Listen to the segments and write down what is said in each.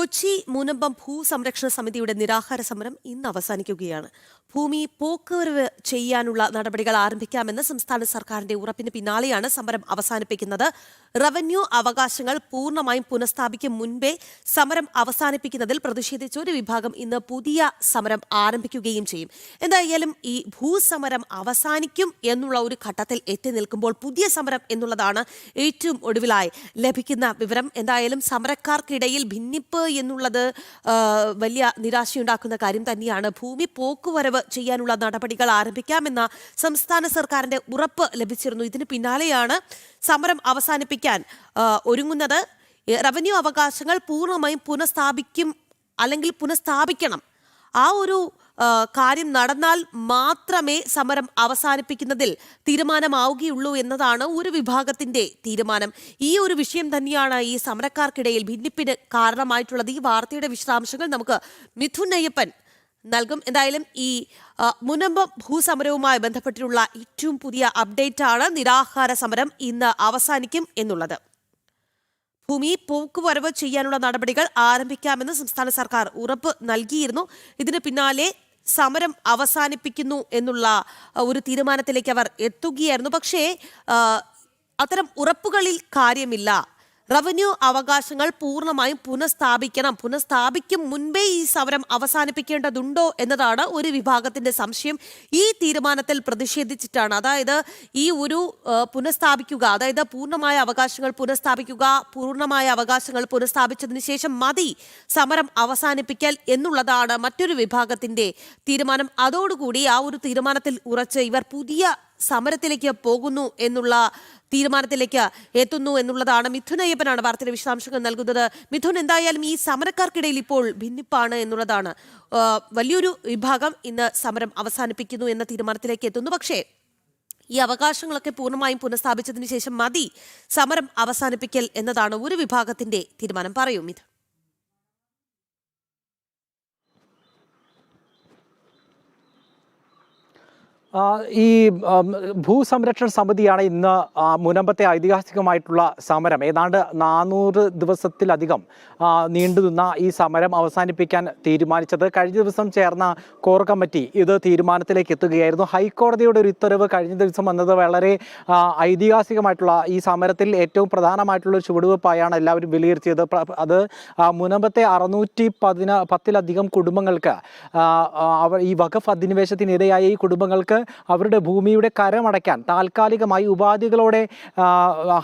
കൊച്ചി മുനമ്പം ഭൂസംരക്ഷണ സമിതിയുടെ നിരാഹാര സമരം ഇന്ന് അവസാനിക്കുകയാണ്. ഭൂമി പോക്കുവരവ് ചെയ്യാനുള്ള നടപടികൾ ആരംഭിക്കാമെന്ന് സംസ്ഥാന സർക്കാരിന്റെ ഉറപ്പിന് പിന്നാലെയാണ് സമരം അവസാനിപ്പിക്കുന്നത്. റവന്യൂ അവകാശങ്ങൾ പൂർണ്ണമായും പുനഃസ്ഥാപിക്കും മുൻപേ സമരം അവസാനിപ്പിക്കുന്നതിൽ പ്രതിഷേധിച്ച ഒരു വിഭാഗം ഇന്ന് പുതിയ സമരം ആരംഭിക്കുകയും ചെയ്യും. എന്തായാലും ഈ ഭൂസമരം അവസാനിക്കും എന്നുള്ള ഒരു ഘട്ടത്തിൽ എത്തി നിൽക്കുമ്പോൾ പുതിയ സമരം എന്നുള്ളതാണ് ഏറ്റവും ഒടുവിലായി ലഭിക്കുന്ന വിവരം. എന്തായാലും സമരക്കാർക്കിടയിൽ ഭിന്നിപ്പ് എന്നുള്ളത് വലിയ നിരാശയുണ്ടാക്കുന്ന കാര്യം തന്നെയാണ്. ഭൂമി പോക്കുവരവ് ചെയ്യാനുള്ള നടപടികൾ ആരംഭിക്കാമെന്ന സംസ്ഥാന സർക്കാരിന്റെ ഉറപ്പ് ലഭിച്ചിരുന്നു. ഇതിന് പിന്നാലെയാണ് സമരം അവസാനിപ്പിക്കാൻ ഒരുങ്ങുന്നത്. റവന്യൂ അവകാശങ്ങൾ പൂർണ്ണമായും പുനഃസ്ഥാപിക്കും അല്ലെങ്കിൽ പുനഃസ്ഥാപിക്കണം. ആ ഒരു കാര്യം നടന്നാൽ മാത്രമേ സമരം അവസാനിപ്പിക്കുന്നതിൽ തീരുമാനമാവുകയുള്ളൂ എന്നതാണ് ഒരു വിഭാഗത്തിന്റെ തീരുമാനം. ഈ ഒരു വിഷയം തന്നെയാണ് ഈ സമരക്കാർക്കിടയിൽ ഭിന്നിപ്പിന് കാരണമായിട്ടുള്ളത്. ഈ വാർത്തയുടെ വിശദാംശങ്ങൾ നമുക്ക് മിഥുൻ അയ്യപ്പൻ നൽകും. എന്തായാലും ഈ മുനമ്പം ഭൂസമരവുമായി ബന്ധപ്പെട്ടിട്ടുള്ള ഏറ്റവും പുതിയ അപ്ഡേറ്റ് ആണ് നിരാഹാര സമരം ഇന്ന് അവസാനിക്കും എന്നുള്ളത്. ഭൂമി പോക്കുവരവ് ചെയ്യാനുള്ള നടപടികൾ ആരംഭിക്കാമെന്ന് സംസ്ഥാന സർക്കാർ ഉറപ്പ് നൽകിയിരുന്നു. ഇതിന് പിന്നാലെ സമരം അവസാനിപ്പിക്കുന്നു എന്നുള്ള ഒരു തീരുമാനത്തിലേക്ക് അവർ എത്തുകയായിരുന്നു. പക്ഷേ അത്തരം ഉറപ്പുകളിൽ കാര്യമില്ല. റവന്യൂ അവകാശങ്ങൾ പൂർണ്ണമായും പുനഃസ്ഥാപിക്കും മുൻപേ ഈ സമരം അവസാനിപ്പിക്കേണ്ടതുണ്ടോ എന്നതാണ് ഒരു വിഭാഗത്തിന്റെ സംശയം. ഈ തീരുമാനത്തിൽ പ്രതിഷേധിച്ചിട്ടാണ്, അതായത് ഈ ഒരു പുനഃസ്ഥാപിക്കുക, അതായത് പൂർണ്ണമായ അവകാശങ്ങൾ പുനഃസ്ഥാപിച്ചതിന് ശേഷം മതി സമരം അവസാനിപ്പിക്കൽ എന്നുള്ളതാണ് മറ്റൊരു വിഭാഗത്തിന്റെ തീരുമാനം. അതോടുകൂടി ആ ഒരു തീരുമാനത്തിൽ ഉറച്ച് ഇവർ പുതിയ സമരത്തിലേക്ക് പോകുന്നു എന്നുള്ള തീരുമാനത്തിലേക്ക് എത്തുന്നു എന്നുള്ളതാണ്. മിഥുൻ അയ്യപ്പനാണ് വാർത്തയുടെ വിശദാംശങ്ങൾ നൽകുന്നത്. മിഥുൻ, എന്തായാലും ഈ സമരക്കാർക്കിടയിൽ ഇപ്പോൾ ഭിന്നിപ്പാണ് എന്നുള്ളതാണ്. വലിയൊരു വിഭാഗം ഇന്ന് സമരം അവസാനിപ്പിക്കുന്നു എന്ന തീരുമാനത്തിലേക്ക് എത്തുന്നു. പക്ഷേ ഈ അവകാശങ്ങളൊക്കെ പൂർണ്ണമായും പുനഃസ്ഥാപിച്ചതിന് ശേഷം മതി സമരം അവസാനിപ്പിക്കൽ എന്നതാണ് ഒരു വിഭാഗത്തിന്റെ തീരുമാനം. പറയൂ മിഥുൻ. ഈ ഭൂസംരക്ഷണ സമിതിയാണ് ഇന്ന് മുനമ്പത്തെ ഐതിഹാസികമായിട്ടുള്ള സമരം, ഏതാണ്ട് 400 ദിവസത്തിലധികം നീണ്ടുനിന്ന ഈ സമരം അവസാനിപ്പിക്കാൻ തീരുമാനിച്ചത്. കഴിഞ്ഞ ദിവസം ചേർന്ന കോർ കമ്മിറ്റി ഇത് തീരുമാനത്തിലേക്ക് എത്തുകയായിരുന്നു. ഹൈക്കോടതിയുടെ ഒരു ഉത്തരവ് കഴിഞ്ഞ ദിവസം വന്നത് വളരെ ഐതിഹാസികമായിട്ടുള്ള ഈ സമരത്തിൽ ഏറ്റവും പ്രധാനമായിട്ടുള്ള ഒരു ചുവടുവെപ്പായാണ് എല്ലാവരും വിലയിരുത്തിയത്. അത് മുനമ്പത്തെ 610-ലധികം കുടുംബങ്ങൾക്ക് ഈ വഖഫ് അധിനിവേശത്തിനിരയായ ഈ കുടുംബങ്ങൾക്ക് അവരുടെ ഭൂമിയുടെ കരമടയ്ക്കാൻ താൽക്കാലികമായി ഉപാധികളോടെ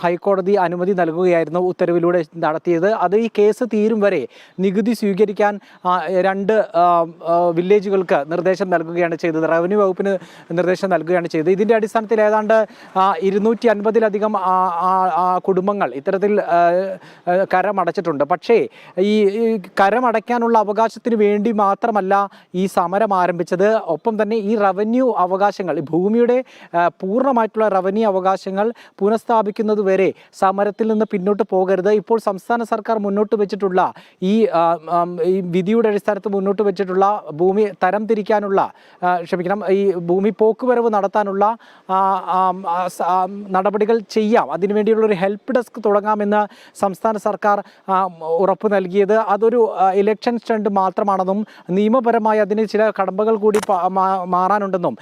ഹൈക്കോടതി അനുമതി നൽകുകയായിരുന്നു ഉത്തരവിലൂടെ നടത്തിയത്. അത് ഈ കേസ് തീരും വരെ നികുതി സ്വീകരിക്കാൻ 2 വില്ലേജുകൾക്ക് നിർദ്ദേശം നൽകുകയാണ് ചെയ്തത്. റവന്യൂ വകുപ്പിന് നിർദ്ദേശം നൽകുകയാണ് ചെയ്തത്. ഇതിൻ്റെ അടിസ്ഥാനത്തിൽ ഏതാണ്ട് 250-ലധികം കുടുംബങ്ങൾ ഇത്തരത്തിൽ കരമടച്ചിട്ടുണ്ട്. പക്ഷേ ഈ കരമടയ്ക്കാനുള്ള അവകാശത്തിന് വേണ്ടി മാത്രമല്ല ഈ സമരം ആരംഭിച്ചത്. ഒപ്പം തന്നെ ഈ റവന്യൂ അവകാശങ്ങൾ, ഭൂമിയുടെ പൂർണ്ണമായിട്ടുള്ള റവന്യൂ അവകാശങ്ങൾ പുനഃസ്ഥാപിക്കുന്നത് വരെ സമരത്തിൽ നിന്ന് പിന്നോട്ട് പോകരുത്. ഇപ്പോൾ സംസ്ഥാന സർക്കാർ മുന്നോട്ട് വെച്ചിട്ടുള്ള ഈ വിധിയുടെ അടിസ്ഥാനത്തിൽ മുന്നോട്ട് വെച്ചിട്ടുള്ള ഭൂമി തരംതിരിക്കാനുള്ള ഈ ഭൂമി പോക്കുവരവ് നടത്താനുള്ള നടപടികൾ ചെയ്യാം. അതിനുവേണ്ടിയുള്ള ഒരു ഹെൽപ്പ് ഡെസ്ക് തുടങ്ങാമെന്ന് സംസ്ഥാന സർക്കാർ ഉറപ്പ് നൽകിയത് അതൊരു ഇലക്ഷൻ സ്റ്റണ്ട് മാത്രമാണെന്നും നിയമപരമായി അതിന് ചില കടമ്പകൾ കൂടി മാറാനുണ്ടെന്നും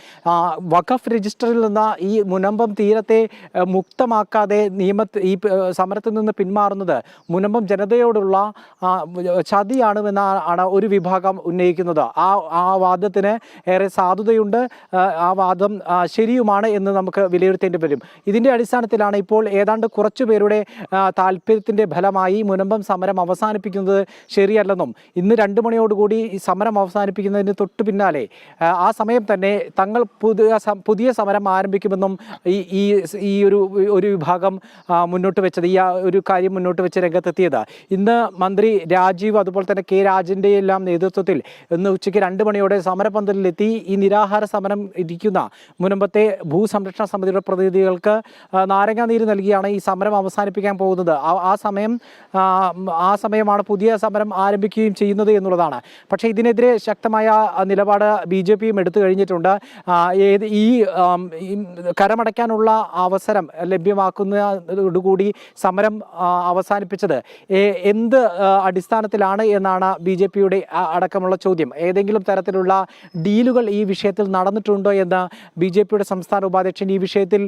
വഖഫ് രജിസ്റ്ററിൽ നിന്ന് ഈ മുനമ്പം തീരത്തെ മുക്തമാക്കാതെ ഈ സമരത്തിൽ നിന്ന് പിന്മാറുന്നത് മുനമ്പം ജനതയോടുള്ള ചതിയാണെന്നാണ് ഒരു വിഭാഗം ഉന്നയിക്കുന്നത്. ആ വാദത്തിന് ഏറെ സാധുതയുണ്ട്. ആ വാദം ശരിയുമാണ് എന്ന് നമുക്ക് വിലയിരുത്തേണ്ടി വരും. ഇതിൻ്റെ അടിസ്ഥാനത്തിലാണ് ഇപ്പോൾ ഏതാണ്ട് കുറച്ചു പേരുടെ താല്പര്യത്തിൻ്റെ ഫലമായി മുനമ്പം സമരം അവസാനിപ്പിക്കുന്നത് ശരിയല്ലെന്നും ഇന്ന് 2 മണിയോടുകൂടി ഈ സമരം അവസാനിപ്പിക്കുന്നതിന് തൊട്ടു പിന്നാലെ ആ സമയം തന്നെ തങ്ങൾ പുതിയ സമരം ആരംഭിക്കുമെന്നും ഈ ഒരു വിഭാഗം മുന്നോട്ട് വെച്ചത്, ഈ ഒരു കാര്യം മുന്നോട്ട് വെച്ച് രംഗത്തെത്തിയത്. ഇന്ന് മന്ത്രി രാജീവ് അതുപോലെ തന്നെ കെ രാജൻ്റെ എല്ലാം നേതൃത്വത്തിൽ ഇന്ന് ഉച്ചയ്ക്ക് 2 മണിയോടെ സമരപന്തലിലെത്തി ഈ നിരാഹാര സമരം ഇരിക്കുന്ന മുനമ്പത്തെ ഭൂസംരക്ഷണ സമിതിയുടെ പ്രതിനിധികൾക്ക് നാരങ്ങാനീര് നൽകിയാണ് ഈ സമരം അവസാനിപ്പിക്കാൻ പോകുന്നത്. ആ സമയമാണ് പുതിയ സമരം ആരംഭിക്കുകയും ചെയ്യുന്നത് എന്നുള്ളതാണ്. പക്ഷേ ഇതിനെതിരെ ശക്തമായ നിലപാട് BJPയും എടുത്തു കഴിഞ്ഞിട്ടുണ്ട്. ഈ കരമടയ്ക്കാനുള്ള അവസരം ലഭ്യമാക്കുന്നതോടുകൂടി സമരം അവസാനിപ്പിച്ചത് എന്ത് അടിസ്ഥാനത്തിലാണ് എന്നാണ് BJP-യുടെ അടക്കമുള്ള ചോദ്യം. ഏതെങ്കിലും തരത്തിലുള്ള ഡീലുകൾ ഈ വിഷയത്തിൽ നടന്നിട്ടുണ്ടോ എന്ന് BJP-യുടെ സംസ്ഥാന ഉപാധ്യക്ഷൻ ഈ വിഷയത്തിൽ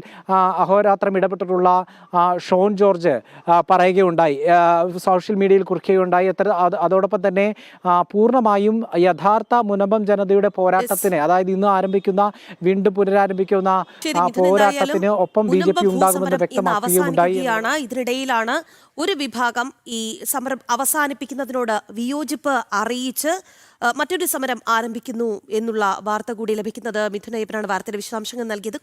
അഹോരാത്രം ഇടപെട്ടിട്ടുള്ള ഷോൺ ജോർജ് പറയുകയുണ്ടായി, സോഷ്യൽ മീഡിയയിൽ കുറിക്കുകയുണ്ടായി. അതോടൊപ്പം തന്നെ പൂർണ്ണമായും യഥാർത്ഥ മുനമ്പം ജനതയുടെ പോരാട്ടത്തിന്, അതായത് ഇന്ന് ആരംഭിക്കുന്ന വീണ്ടും പുനരാരംഭിക്കുന്ന പോരാട്ടത്തിന് ഒപ്പം BJP ഉണ്ടാകുമെന്ന് വ്യക്തമാക്കുകയുണ്ടായി. ഇതിനിടയിലാണ് ഒരു വിഭാഗം ഈ സമരം അവസാനിപ്പിക്കുന്നതിനോട് വിയോജിപ്പ് അറിയിച്ച് മറ്റൊരു സമരം ആരംഭിക്കുന്നു എന്നുള്ള വാർത്ത കൂടി ലഭിക്കുന്നത്. മിഥുന ഏപ്പനാണ് വാർത്തയുടെ വിശദാംശങ്ങൾ നൽകിയത്.